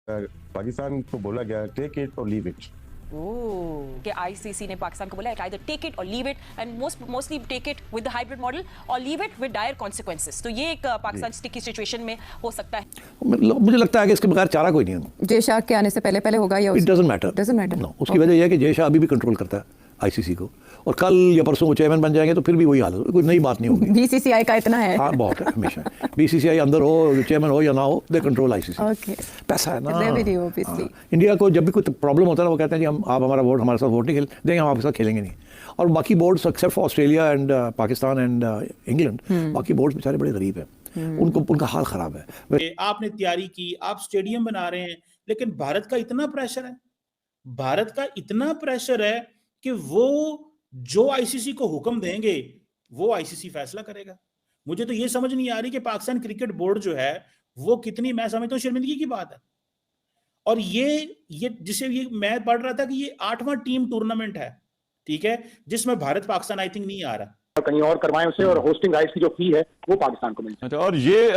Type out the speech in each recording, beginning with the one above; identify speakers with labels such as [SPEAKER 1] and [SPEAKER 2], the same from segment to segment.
[SPEAKER 1] पाकिस्तान को बोला गया टेक इट और लीव इट।
[SPEAKER 2] कि आईसीसी ने पाकिस्तान को बोला है either take it or leave it and mostly take it with the hybrid model or leave it with dire consequences। तो ये एक पाकिस्तान स्टिकी सिचुएशन में हो सकता है।
[SPEAKER 3] मुझे लगता है कि इसके बगैर चारा कोई नहीं है।
[SPEAKER 4] जय शाह के आने से पहले पहले होगा या
[SPEAKER 3] इट डजंट मैटर। नो, उसकी वजह यह है कि जय शाह अभी भी कंट्रोल करता है आईसीसी को, और कल या परसों वो चेयरमैन बन जाएंगे तो फिर भी वही हाल है, कोई नई बात नहीं होगी।
[SPEAKER 4] बीसीसीआई का इतना है।
[SPEAKER 3] हाँ, बहुत है हमेशा। बीसीसीआई अंदर हो, चेयरमैन हो या ना हो, दे कंट्रोल आईसीसी।
[SPEAKER 4] ओके,
[SPEAKER 3] पैसा है ना।
[SPEAKER 4] ऑब्वियसली
[SPEAKER 3] इंडिया को जब भी कोई प्रॉब्लम होता है ना, वो कहते हैं जी आप हमारे साथ वोट नहीं खेल देंगे, हम आपके साथ खेलेंगे नहीं। और बाकी boards except for Australia and Pakistan and England, बाकी बोर्ड्स बेचारे बड़े गरीब हैं, उनका हाल खराब है।
[SPEAKER 5] आपने तैयारी की, आप स्टेडियम बना रहे हैं, लेकिन भारत का इतना प्रेशर है कि वो जो आईसीसी को हुक्म देंगे वो आईसीसी फैसला करेगा। मुझे तो ये समझ नहीं आ रही कि पाकिस्तान क्रिकेट बोर्ड जो है वो कितनी, मैं समझता हूँ शर्मिंदगी की बात है। और ये जिसे ये मैं पढ़ रहा था कि ये 8वां टीम टूर्नामेंट है, ठीक है, जिसमें भारत पाकिस्तान आई थिंक नहीं आ रहा,
[SPEAKER 6] कहीं और करवाएं उसे, और होस्टिंग राइट्स की जो फी है वो पाकिस्तान को मिलती है।
[SPEAKER 7] और ये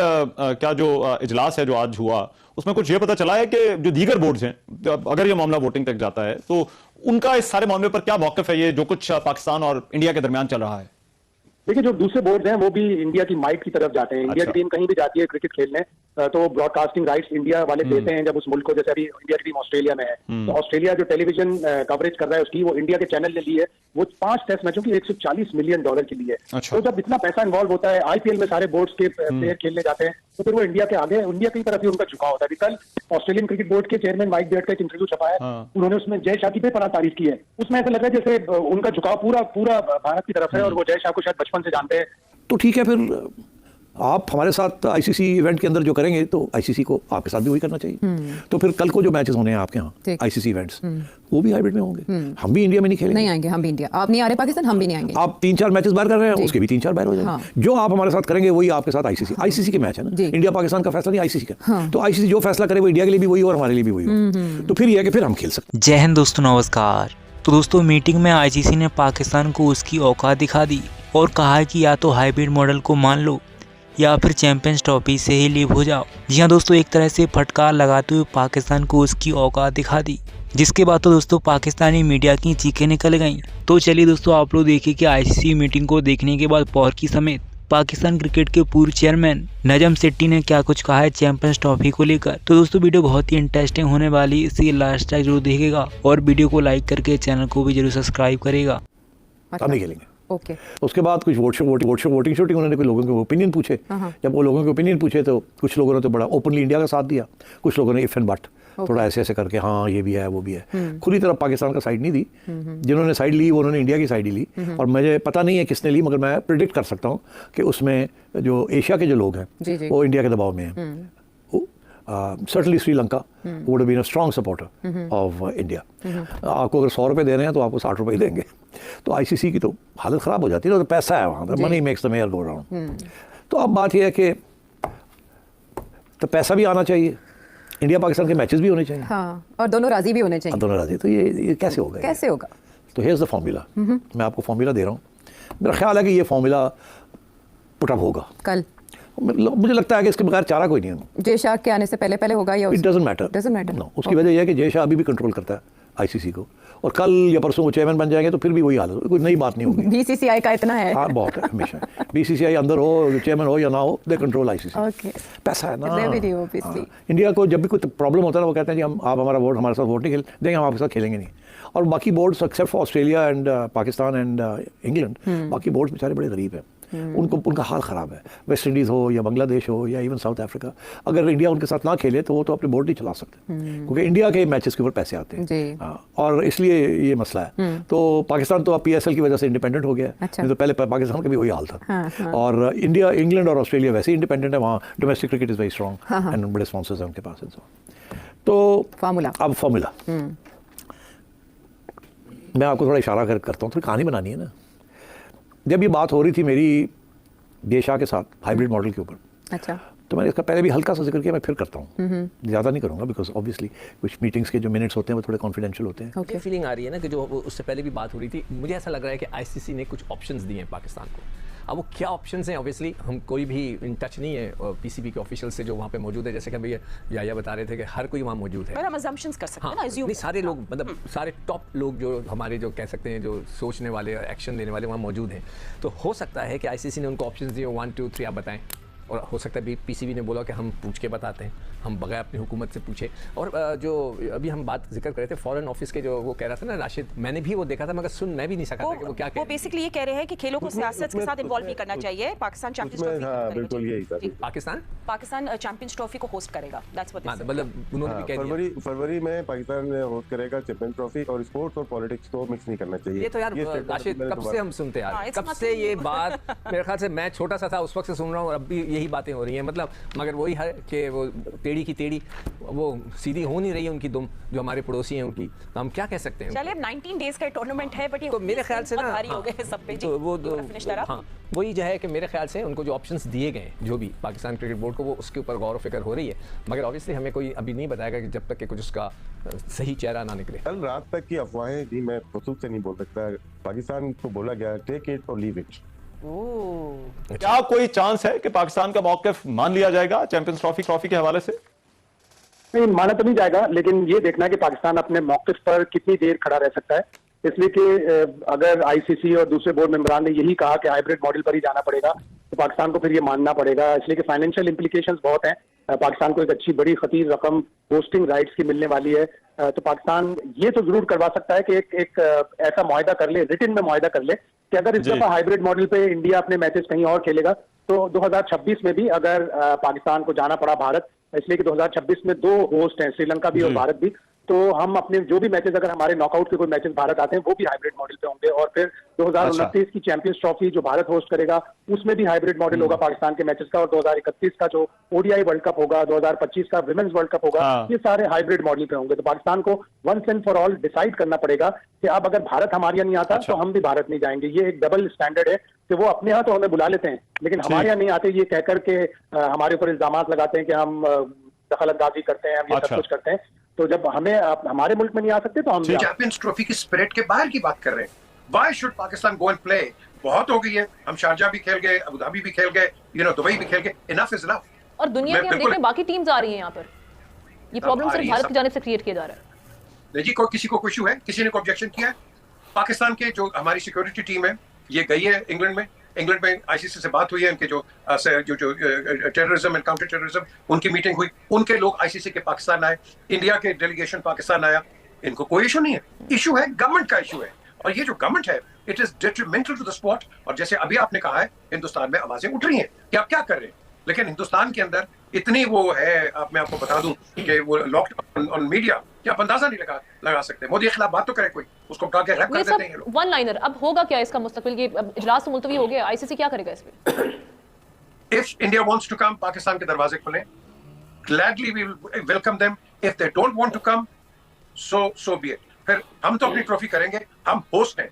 [SPEAKER 7] क्या जो इजलास है जो आज हुआ, उसमें कुछ ये पता चला है कि जो दीगर बोर्ड्स हैं, अगर ये मामला वोटिंग तक जाता है तो उनका इस सारे मामले पर क्या मौकफ है, ये जो कुछ पाकिस्तान और इंडिया के दरमियान चल रहा है?
[SPEAKER 6] देखिए, जो दूसरे बोर्ड हैं वो भी इंडिया की माइट की तरफ जाते हैं। इंडिया की टीम कहीं भी जाती है क्रिकेट खेलने तो ब्रॉडकास्टिंग राइट्स इंडिया वाले देते हैं जब उस मुल्क को, जैसे अभी इंडिया की टीम ऑस्ट्रेलिया में है तो ऑस्ट्रेलिया जो टेलीविजन कवरेज कर रहा है उसकी, वो इंडिया के चैनल ने ली है, वो 5 टेस्ट मैचों की $140 मिलियन की ली है। तो जब इतना पैसा इन्वॉल्व होता है, आईपीएल में सारे बोर्ड्स के प्लेयर खेलने जाते हैं, तो फिर वो इंडिया के आगे, इंडिया की तरफ ही उनका झुकाव होता है। कल ऑस्ट्रेलियन क्रिकेट बोर्ड के चेयरमैन माइक बेयर्ड का एक इंटरव्यू छपा है, उन्होंने उसमें जय शाह की बेपनाह तारीफ की है। उसमें ऐसा लग रहा है जैसे उनका झुकाव पूरा भारत की तरफ है और वो जय शाह को शायद बचपन से जानते हैं।
[SPEAKER 3] तो ठीक है, फिर आप हमारे साथ आईसीसी इवेंट के अंदर जो करेंगे तो आईसीसी को आपके साथ भी वही करना चाहिए। तो फिर कल को जो मैचेस होने हैं आपके यहाँ आईसीसी इवेंट्स, वो भी हाइब्रिड में होंगे। हम भी इंडिया में नहीं खेलेंगे,
[SPEAKER 4] नहीं आएंगे, हम भी इंडिया, आप नहीं आ रहे पाकिस्तान, हम भी नहीं आएंगे।
[SPEAKER 3] आप 3-4 मैचेस बाहर कर रहे हैं, उसके भी 3-4 बाहर हो जाएंगे। जो आप हमारे साथ करेंगे वही आपके साथ आईसीसी के मैच है ना, इंडिया पाकिस्तान का फैसला नहीं आईसीसी का। तो आईसीसी जो फैसला करे वो इंडिया के लिए भी वही और हमारे लिए भी वही हो। तो फिर ये है कि फिर हम खेल सकते।
[SPEAKER 8] जय हिंद दोस्तों, नमस्कार। तो दोस्तों, मीटिंग में आईसीसी ने पाकिस्तान को उसकी औकात दिखा दी और कहा कि या तो हाइब्रिड मॉडल को मान लो या फिर चैंपियंस ट्रॉफी से ही लीव हो जाओ। जी हाँ दोस्तों, एक तरह से फटकार लगाते हुए पाकिस्तान को उसकी औकात दिखा दी, जिसके बाद तो दोस्तों पाकिस्तानी मीडिया की चीखें निकल गईं। तो चलिए दोस्तों, आप लोग देखिए कि आईसीसी मीटिंग को देखने के बाद पॉर्की समेत पाकिस्तान क्रिकेट के पूर्व चेयरमैन नजम सेट्टी ने क्या कुछ कहा है चैंपियंस ट्रॉफी को लेकर। तो दोस्तों, वीडियो बहुत ही इंटरेस्टिंग होने वाली, इसलिए लास्ट तक जरूर देखिएगा और वीडियो को लाइक करके चैनल को भी जरूर सब्सक्राइब करेगा।
[SPEAKER 3] हम नहीं खेलेंगे।
[SPEAKER 4] ओके।
[SPEAKER 3] उसके बाद कुछ वोटिंग उन्होंने कुछ लोगों के ओपिनियन पूछे। जब वो लोगों के ओपिनियन पूछे तो कुछ लोगों ने तो बड़ा ओपनली इंडिया का साथ दिया, कुछ लोगों ने इफ एंड बट थोड़ा ऐसे करके हाँ ये भी है वो भी है, खुली तरह पाकिस्तान का साइड नहीं दी। जिन्होंने साइड ली वो उन्होंने इंडिया की साइड ही ली। और मुझे पता नहीं है किसने ली, मगर मैं प्रिडिक्ट कर सकता हूँ कि उसमें जो एशिया के जो लोग हैं वो इंडिया के दबाव में हैं। Certainly Sri Lanka would have been a strong supporter of India. आपको अगर 100 रुपये दे रहे हैं तो आपको 60 रुपये देंगे। तो आईसीसी की तो हालत ख़राब हो जाती है ना, तो पैसा है वहाँ पर, money makes the mayor go round. तो अब बात यह है कि तो पैसा भी आना चाहिए, इंडिया पाकिस्तान के मैचेस भी होने चाहिए।
[SPEAKER 4] हाँ, और दोनों राजी भी होने चाहिए।
[SPEAKER 3] दोनों राजी। तो ये कैसे होगा?
[SPEAKER 4] कैसे होगा?
[SPEAKER 3] तो हेयर्स द फॉर्मूला। मैं आपको फॉर्मूला दे रहा हूँ। मेरा ख्याल है कि ये फॉर्मूला पुटअप होगा
[SPEAKER 4] कल।
[SPEAKER 3] मुझे लगता है कि इसके बगैर चारा कोई नहीं है।
[SPEAKER 4] जय शाह के आने से पहले पहले होगा या
[SPEAKER 3] इट डजंट मैटर। नो, उसकी वजह यह है कि जय शाह अभी भी कंट्रोल करता है आईसीसी को, और कल या परसों वो चेयरमैन बन जाएंगे तो फिर भी वही हाल है, कोई नई बात नहीं होगी।
[SPEAKER 4] बीसीसीआई का इतना है।
[SPEAKER 3] हाँ, बहुत है हमेशा। बीसीसीआई अंदर हो, चेयरमैन हो या ना हो, दे कंट्रोल आईसीसी।
[SPEAKER 4] ओके,
[SPEAKER 3] पैसा है ना।
[SPEAKER 4] इंडिया
[SPEAKER 3] को जब भी कोई प्रॉब्लम होता है ना, वो कहते हैं जी आप हमारे साथ वोट नहीं खेल देंगे, हम आपके साथ खेलेंगे नहीं। और बाकी boards except for Australia and Pakistan and England, बाकी बोर्ड्स बेचारे बड़े गरीब हैं, उनका हाल ख़राब है। वेस्ट इंडीज़ हो या बांग्लादेश हो या इवन साउथ अफ्रीका, अगर इंडिया उनके साथ ना खेले तो वो तो अपने बोर्ड नहीं चला सकते, क्योंकि इंडिया के मैचेस के ऊपर पैसे आते हैं। और इसलिए ये मसला है। तो पाकिस्तान तो अब पीएसएल की वजह से इंडिपेंडेंट हो गया। नहीं तो पहले पाकिस्तान का भी वही हाल था। और इंग्लैंड और ऑस्ट्रेलिया वैसे ही इंडिपेंडेंट है, वहाँ domestic cricket is very strong and बड़े स्पॉन्सर्स हैं उनके पास। तो अब फॉर्मूला मैं आपको थोड़ा इशारा करता हूँ, थोड़ी कहानी बनानी है ना। जब ये बात हो रही थी मेरी जय शाह के साथ हाइब्रिड मॉडल के ऊपर,
[SPEAKER 4] अच्छा,
[SPEAKER 3] तो मैंने इसका पहले भी हल्का सा जिक्र किया, मैं फिर करता हूँ, ज़्यादा नहीं करूँगा, बिकॉज ऑब्वियसली कुछ मीटिंग्स के जो मिनट्स होते हैं वो थोड़े कॉन्फिडेंशियल होते हैं।
[SPEAKER 9] Okay. फीलिंग आ रही है ना कि जो उससे पहले भी बात हो रही थी, मुझे ऐसा लग रहा है कि आईसीसी ने कुछ ऑप्शंस दिए हैं पाकिस्तान को, अब वो क्या ऑप्शंस हैं, ऑब्वियसली हम कोई भी इन टच नहीं है पीसीबी के ऑफिशियल से जो वहाँ पे मौजूद है, जैसे कि भैया याया बता रहे थे कि हर कोई वहाँ मौजूद है।
[SPEAKER 2] हम assumptions कर सकते हैं ना, assume
[SPEAKER 9] नहीं सारे लोग मतलब सारे टॉप लोग जो हमारे जो कह सकते हैं जो सोचने वाले एक्शन लेने वाले वहाँ मौजूद हैं। तो हो सकता है कि आईसीसी ने उनको ऑप्शंस दिए 1 2 3 आप बताएं, और हो सकता है पीसीबी ने बोला कि हम पूछ के बताते हैं, हम बगैर अपनी हुकूमत से पूछे। और जो अभी हम बात जिक्र कर रहे थे फॉरेन ऑफिस के जो वो कह रहा था ना राशिद, मैंने भी वो देखा था मगर मैं भी नहीं सका था कि वो क्या कह रहे हैं।
[SPEAKER 2] वो बेसिकली ये कह रहे हैं कि खेलों को सियासत के साथ इन्वॉल्व नहीं करना चाहिए। पाकिस्तान चैंपियंस ट्रॉफी
[SPEAKER 1] बिल्कुल यही था।
[SPEAKER 2] पाकिस्तान चैंपियंस ट्रॉफी को होस्ट करेगा, दैट्स व्हाट
[SPEAKER 9] मतलब उन्होंने भी कह दिया
[SPEAKER 1] फरवरी में पाकिस्तान होस्ट करेगा चैंपियंस ट्रॉफी, और स्पोर्ट्स और पॉलिटिक्स को मिक्स नहीं करना चाहिए।
[SPEAKER 9] ये तो यार राशिद कब से हम सुनते यार, कब से ये बात, मेरे ख्याल से मैं छोटा सा था उस वक्त से सुन रहा हूँ, अब भी यही बातें हो रही हैं। मतलब मगर वही है कि वो टेढ़ी की टेढ़ी वो सीधी हो नहीं रही है उनकी दुम, जो हमारे पड़ोसी हैं उनकी, तो हम क्या कह सकते हैं।
[SPEAKER 2] चलिए अब 19 डेज का टूर्नामेंट है, बट ये
[SPEAKER 9] तो मेरे ख्याल से ना
[SPEAKER 2] भारी हो गए सब पे जी।
[SPEAKER 9] तो वो हाँ वही जो है कि मेरे ख्याल से उनको जो ऑप्शंस दिए गए जो भी पाकिस्तान क्रिकेट बोर्ड को, वो उसके ऊपर गौर व फिक्र हो रही है, मगर ऑब्वियसली हमें कोई अभी नहीं बताएगा कि जब तक कि कुछ उसका सही चेहरा ना निकले।
[SPEAKER 1] कल रात तक की अफवाहें जी, मैं खुद से नहीं बोल सकता, पाकिस्तान को बोला गया टेक इट और लीव इट।
[SPEAKER 7] क्या कोई चांस है कि पाकिस्तान का मौकिफ मान लिया जाएगा चैंपियंस ट्रॉफी के हवाले से?
[SPEAKER 6] नहीं, माना तो नहीं जाएगा, लेकिन ये देखना है कि पाकिस्तान अपने मौकिफ पर कितनी देर खड़ा रह सकता है। इसलिए कि अगर आईसीसी और दूसरे बोर्ड मेंबरान ने यही कहा कि हाइब्रिड मॉडल पर ही जाना पड़ेगा, तो पाकिस्तान को फिर ये मानना पड़ेगा। इसलिए कि फाइनेंशियल इंप्लीकेशंस बहुत हैं। पाकिस्तान को एक अच्छी बड़ी खतीर रकम होस्टिंग राइट्स की मिलने वाली है। तो पाकिस्तान ये तो जरूर करवा सकता है कि एक ऐसा मुआहदा कर ले, रिटन में मुआहदा कर ले कि अगर इस दफा हाइब्रिड मॉडल पे इंडिया अपने मैचेस कहीं और खेलेगा, तो 2026 में भी अगर पाकिस्तान को जाना पड़ा भारत, इसलिए कि 2026 में 2 होस्ट हैं, श्रीलंका भी और भारत भी, तो हम अपने जो भी मैचेस, अगर हमारे नॉकआउट के कोई मैचेस भारत आते हैं, वो भी हाइब्रिड मॉडल पे होंगे। और फिर 2029 की चैंपियंस ट्रॉफी जो भारत होस्ट करेगा, उसमें भी हाइब्रिड मॉडल होगा पाकिस्तान के मैचेस का। और 2031 का जो ओडीआई वर्ल्ड कप होगा, 2025 का विमेंस वर्ल्ड कप होगा, ये सारे हाइब्रिड मॉडल पे होंगे। तो पाकिस्तान को once and for all decide करना पड़ेगा कि अब अगर भारत हमारे यहाँ नहीं आता तो हम भी भारत नहीं जाएंगे। ये एक डबल स्टैंडर्ड है कि वो अपने यहाँ तो हमें बुला लेते हैं, लेकिन हमारे यहाँ नहीं आते, ये कहकर के हमारे ऊपर इल्जाम लगाते हैं कि हम दखल अंदाजी करते हैं, हम ये सब कुछ करते हैं। तो जब हमें हमारे मुल्क में नहीं आ सकते तो हम
[SPEAKER 10] चैंपियंस ट्रॉफी की स्पिरिट के बाहर की बात कर रहे हैं। Why should Pakistan go and play? बहुत हो गई है, हम शारजा भी खेल गए, अबू धाबी भी खेल गए, दुबई भी खेल गए, इनफ इज इनफ।
[SPEAKER 11] और दुनिया के हम देख रहे हैं बाकी टीम्स आ रही हैं यहाँ पर, ये प्रॉब्लम सिर्फ भारत की जानिब से क्रिएट किया जा रहा है।
[SPEAKER 10] नहीं जी, किसी को कोई इशू है? किसी ने कोई ऑब्जेक्शन किया है? पाकिस्तान के जो हमारी सिक्योरिटी टीम है, ये गई है इंग्लैंड में आईसीसी से बात हुई है, उनके जो टेररिज्म एंड काउंटर टेररिज्म उनकी मीटिंग हुई, उनके लोग आईसीसी के पाकिस्तान आए, इंडिया के डेलीगेशन पाकिस्तान आया, इनको कोई इशू नहीं है। इशू है गवर्नमेंट का इशू है, और ये जो गवर्नमेंट है it is detrimental to the sport. और जैसे अभी आपने कहा है, हिंदुस्तान में आवाजें उठ रही हैं कि आप क्या कर रहे हैं, लेकिन हिंदुस्तान के अंदर इतनी वो है, मैं आपको बता दूं कि वो लॉक्ड ऑन मीडिया, क्या आप अंदाजा नहीं लगा सकते। मोदी के खिलाफ बात तो करे कोई, उसको उठा के रैप कर देते हैं ये लोग।
[SPEAKER 11] वन लाइनर अब होगा क्या इसका मुस्तकबिल? ये इजलास तो मुलतवी हो गया, आईसीसी क्या करेगा इस पे?
[SPEAKER 10] If India wants to come, Pakistan के दरवाजे खुले, gladly we will welcome them. If they don't want to come, so be it. फिर हम तो अपनी ट्रॉफी करेंगे, हम होस्ट हैं।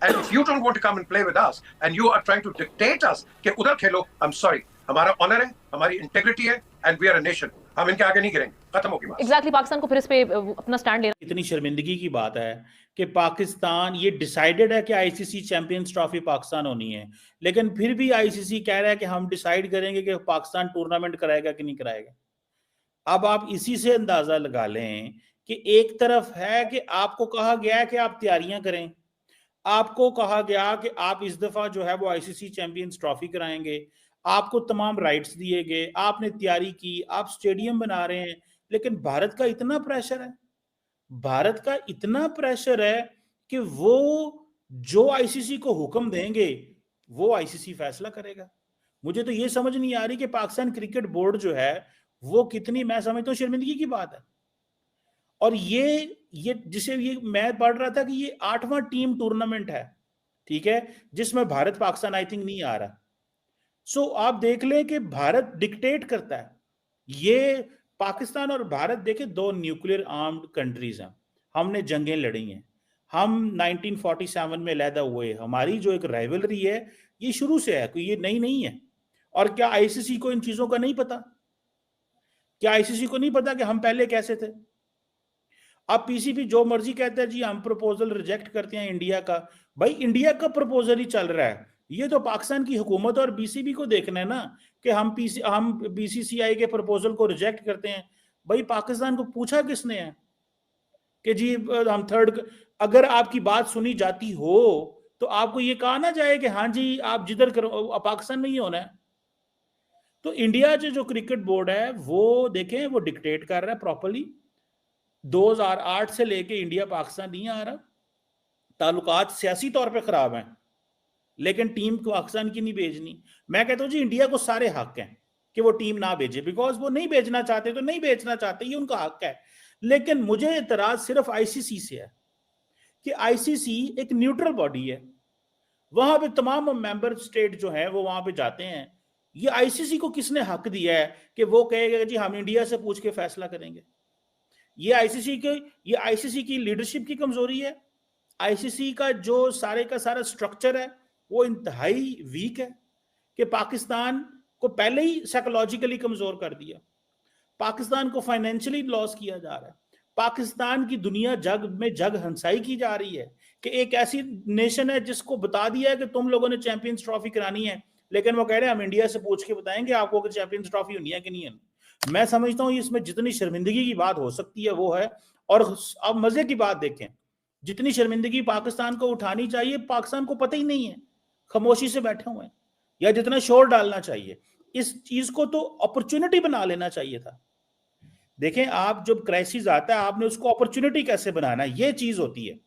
[SPEAKER 10] And if you don't want to come and play with us and you are trying to dictate us कि उधर खेलो, I'm sorry, हमारा ऑनर है, हमारी इंटेग्रिटी है, and we are a nation, हम इनके आगे नहीं गिरेंगे, खत्म होगी बात।
[SPEAKER 11] Exactly, पाकिस्तान को फिर इस पे अपना स्टैंड लेना।
[SPEAKER 5] इतनी शर्मिंदगी की बात है कि पाकिस्तान, ये डिसाइडेड है कि आईसीसी चैंपियंस ट्रॉफी पाकिस्तान होनी है, लेकिन फिर भी आईसीसी कह रहा है कि हम डिसाइड करेंगे कि पाकिस्तान टूर्नामेंट कराएगा कि नहीं कराएगा। अब आप इसी से अंदाजा लगा लें कि एक तरफ है कि आपको कहा गया है कि आप तैयारियां करें, आपको कहा गया कि आप इस दफा जो है वो आईसीसी चैंपियंस ट्रॉफी कराएंगे, आपको तमाम राइट्स दिए गए, आपने तैयारी की, आप स्टेडियम बना रहे हैं, लेकिन भारत का इतना प्रेशर है कि वो जो आईसीसी को हुक्म देंगे वो आईसीसी फैसला करेगा। मुझे तो ये समझ नहीं आ रही कि पाकिस्तान क्रिकेट बोर्ड जो है वो कितनी, मैं समझता हूँ, शर्मिंदगी की बात है। और ये जिसे ये मैं पढ़ रहा था कि ये 8वां टीम टूर्नामेंट है, ठीक है, जिसमें भारत पाकिस्तान आई थिंक नहीं आ रहा। सो आप देख लें कि भारत डिक्टेट करता है। ये पाकिस्तान और भारत देखे 2 न्यूक्लियर आर्म्ड कंट्रीज हैं, हमने जंगें लड़ी हैं, हम 1947 में अलहदा हुए, हमारी जो एक राइवलरी है ये शुरू से है, कोई ये नई नहीं है। और क्या आईसीसी को इन चीजों का नहीं पता? क्या आईसीसी को नहीं पता कि हम पहले कैसे थे? अब पीसीबी जो मर्जी कहता है जी हम प्रपोजल रिजेक्ट करते हैं इंडिया का। भाई इंडिया का प्रपोजल ही चल रहा है, ये तो पाकिस्तान की हुकूमत और बीसीबी को देखना है ना कि हम बीसीसीआई के प्रपोजल को रिजेक्ट करते हैं। भाई पाकिस्तान को पूछा किसने है कि जी हम थर्ड, अगर आपकी बात सुनी जाती हो तो आपको ये कहा ना जाए कि हाँ जी आप जिधर करो, पाकिस्तान में ही होना है। तो इंडिया जो क्रिकेट बोर्ड है वो देखें, वो डिक्टेट कर रहा है प्रॉपर्ली। 2008 से लेके इंडिया पाकिस्तान नहीं आ रहा, ताल्लुकात सियासी तौर पे खराब हैं, लेकिन टीम को पाकिस्तान की नहीं भेजनी। मैं कहता हूँ जी इंडिया को सारे हक हैं कि वो टीम ना भेजे, बिकॉज वो नहीं भेजना चाहते तो नहीं भेजना चाहते, ये उनका हक है। लेकिन मुझे इतराज सिर्फ आईसीसी से है कि आईसीसी एक न्यूट्रल बॉडी है, वहां पे तमाम मेंबर स्टेट जो है वो वहां पे जाते हैं। ये आईसीसी को किसने हक दिया है कि वो कहेगा जी हम इंडिया से पूछ के फैसला करेंगे? ये आईसीसी की लीडरशिप की कमजोरी है। आईसीसी का जो सारे का सारा स्ट्रक्चर है वो इंतहाई वीक है कि पाकिस्तान को पहले ही साइकोलॉजिकली कमजोर कर दिया, पाकिस्तान को फाइनेंशियली लॉस किया जा रहा है, पाकिस्तान की दुनिया जग हंसाई की जा रही है कि एक ऐसी नेशन है जिसको बता दिया है कि तुम लोगों ने चैंपियंस ट्रॉफी करानी है, लेकिन वो कह रहे हैं हम इंडिया से पूछ के बताएंगे आपको कि चैंपियंस ट्रॉफी होनी है कि नहीं है। मैं समझता हूँ इसमें जितनी शर्मिंदगी की बात हो सकती है वो है। और अब मजे की बात देखें, जितनी शर्मिंदगी पाकिस्तान को उठानी चाहिए पाकिस्तान को पता ही नहीं है, खामोशी से बैठे हुए हैं, या जितना शोर डालना चाहिए इस चीज को तो अपॉर्चुनिटी बना लेना चाहिए था। देखें, आप जब क्राइसिस आता है आपने उसको अपॉर्चुनिटी कैसे बनाना, ये चीज होती है।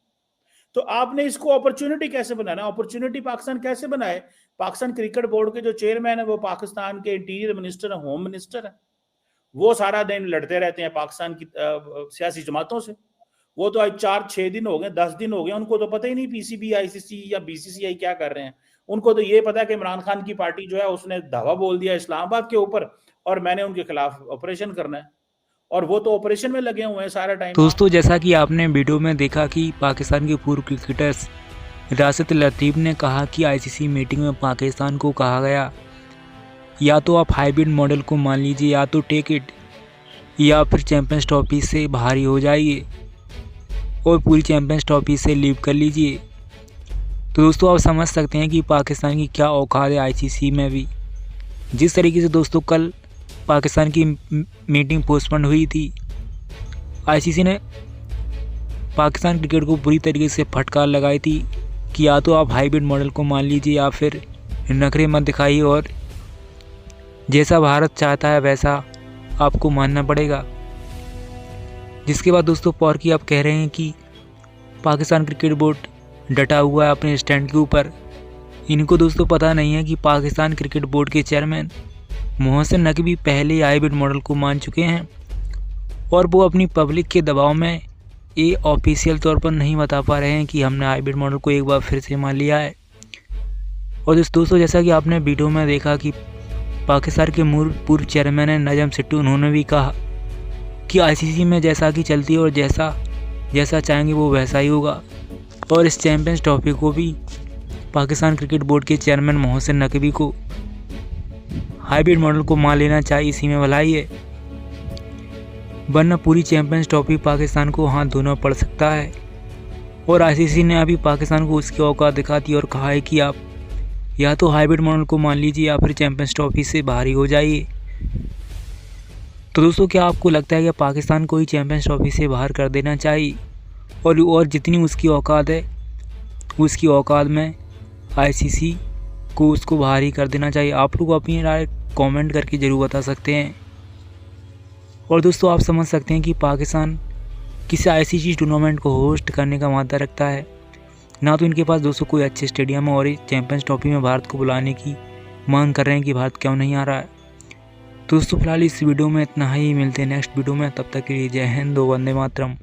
[SPEAKER 5] तो आपने इसको अपॉर्चुनिटी कैसे बनाना, अपॉर्चुनिटी पाकिस्तान कैसे बनाए? पाकिस्तान क्रिकेट बोर्ड के जो चेयरमैन है वो पाकिस्तान के इंटीरियर मिनिस्टर है, होम मिनिस्टर है, वो सारा दिन लड़ते रहते हैं पाकिस्तान की सियासी जमातों से। वो तो आज 4-6 दिन हो गए, 10 दिन हो गए, उनको तो पता ही नहीं पीसीबी, आईसीसी या बीसीसीआई क्या कर रहे हैं। उनको तो ये पता है कि इमरान खान की पार्टी जो है उसने दावा बोल दिया इस्लामाबाद के ऊपर और मैंने उनके खिलाफ ऑपरेशन करना है, और वो तो ऑपरेशन में लगे हुए हैं सारा टाइम।
[SPEAKER 8] दोस्तों, जैसा कि आपने वीडियो में देखा कि पाकिस्तान के पूर्व क्रिकेटर्स राशिद लतीफ़ ने कहा कि आईसीसी मीटिंग में पाकिस्तान को कहा गया या तो आप हाइब्रिड मॉडल को मान लीजिए, या तो टेक इट, या फिर चैंपियंस ट्रॉफी से बाहर ही हो जाइए और पूरी चैंपियंस ट्रॉफी से लीव कर लीजिए। तो दोस्तों आप समझ सकते हैं कि पाकिस्तान की क्या औकात है आईसीसी में भी। जिस तरीके से दोस्तों कल पाकिस्तान की मीटिंग पोस्टपोन हुई थी, आईसीसी ने पाकिस्तान क्रिकेट को बुरी तरीके से फटकार लगाई थी कि या तो आप हाइब्रिड मॉडल को मान लीजिए या फिर नखरे मत दिखाइए और जैसा भारत चाहता है वैसा आपको मानना पड़ेगा। जिसके बाद दोस्तों पॉर्की आप कह रहे हैं कि पाकिस्तान क्रिकेट बोर्ड डटा हुआ है अपने स्टैंड के ऊपर। इनको दोस्तों पता नहीं है कि पाकिस्तान क्रिकेट बोर्ड के चेयरमैन मोहसिन नकवी पहले ही हाइब्रिड मॉडल को मान चुके हैं और वो अपनी पब्लिक के दबाव में ये ऑफिशियल तौर पर नहीं बता पा रहे हैं कि हमने हाइब्रिड मॉडल को एक बार फिर से मान लिया है। और दोस्तों जैसा कि आपने वीडियो में देखा कि पाकिस्तान के पूर्व चेयरमैन है नजम सिट्टू, उन्होंने भी कहा कि आईसीसी में जैसा कि चलती है और जैसा चाहेंगे वो वैसा ही होगा। और इस चैंपियंस ट्रॉफी को भी पाकिस्तान क्रिकेट बोर्ड के चेयरमैन मोहसिन नकवी को हाइब्रिड मॉडल को मान लेना चाहिए, इसी में भलाई है, वरना पूरी चैंपियंस ट्रॉफी पाकिस्तान को हाथ धोना पड़ सकता है। और आईसीसी ने अभी पाकिस्तान को उसकी औकात दिखा दी और कहा है कि आप या तो हाइब्रिड मॉडल को मान लीजिए या फिर चैंपियंस ट्रॉफी से बाहर ही हो जाइए। तो दोस्तों क्या आपको लगता है कि पाकिस्तान को ही चैंपियंस ट्रॉफी से बाहर कर देना चाहिए और जितनी उसकी औकात है उसकी औकात में आईसीसी को उसको बाहर ही कर देना चाहिए? आप लोग अपनी राय कमेंट करके ज़रूर बता सकते हैं। और दोस्तों आप समझ सकते हैं कि पाकिस्तान किसी आईसीसी टूर्नामेंट को होस्ट करने का वादा रखता है, ना तो इनके पास दोस्तों कोई अच्छे स्टेडियम है और चैंपियंस ट्रॉफी में भारत को बुलाने की मांग कर रहे हैं कि भारत क्यों नहीं आ रहा है। दोस्तों फिलहाल इस वीडियो में इतना ही, मिलते हैं नेक्स्ट वीडियो में, तब तक के लिए जय हिंद, वंदे मातरम।